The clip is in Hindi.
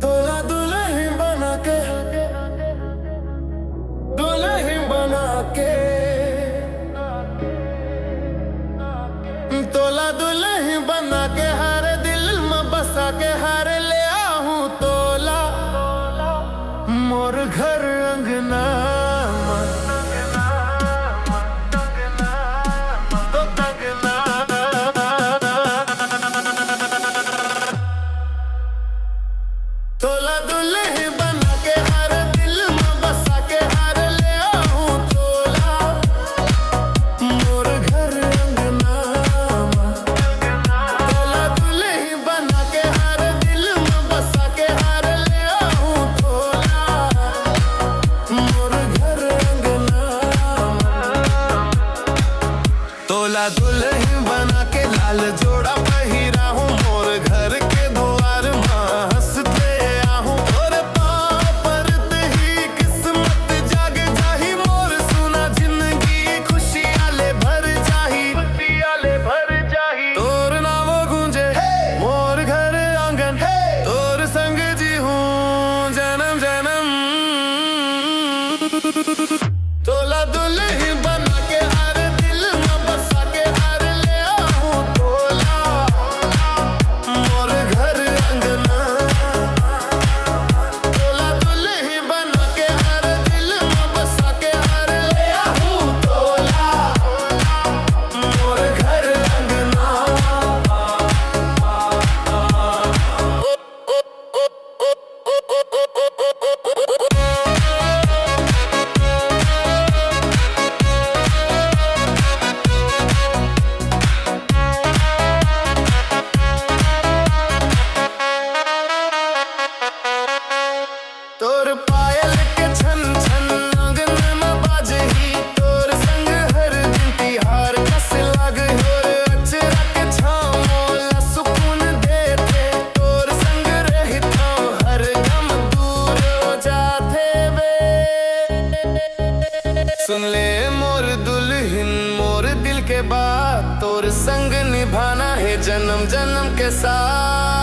तोला दुल्हन बना के, दुल्हन बना के, तोला दुल्हन बना के हर दिल में बसा के हर ले आहूं तोला मोर घर अंगना तोला दुल्हन बना के हर दिल में बसा के हर ले आहूं तोला मोर घर अंगना। तोला दुल्हन बना के हर दिल में बसा के हर ले आहूं तोला मोर घर अंगना। तोला दुल्हन बना के लाल जोड़ा पहिरा हूँ मोर घर के द्वार में हंसते तोला दुल्हन बना के हर दिल में बसा के हर ले आहूं तोला मोर घर अंगना। तोला दुल्हन बना के हर दिल में बसा के हर ले आहूं तोला मोर घर अंगना। तोर पायल के छन छन आंगन में बाजही तोर संग हर दिन तिहार कस लाग होर अचरा के छाँव मोला सुकून देते तोर संग रहता हर गम दूर हो जाते वे। सुन ले मोर दुल्हन मोर दिल के बात तोर संग निभाना है जन्म जन्म के साथ।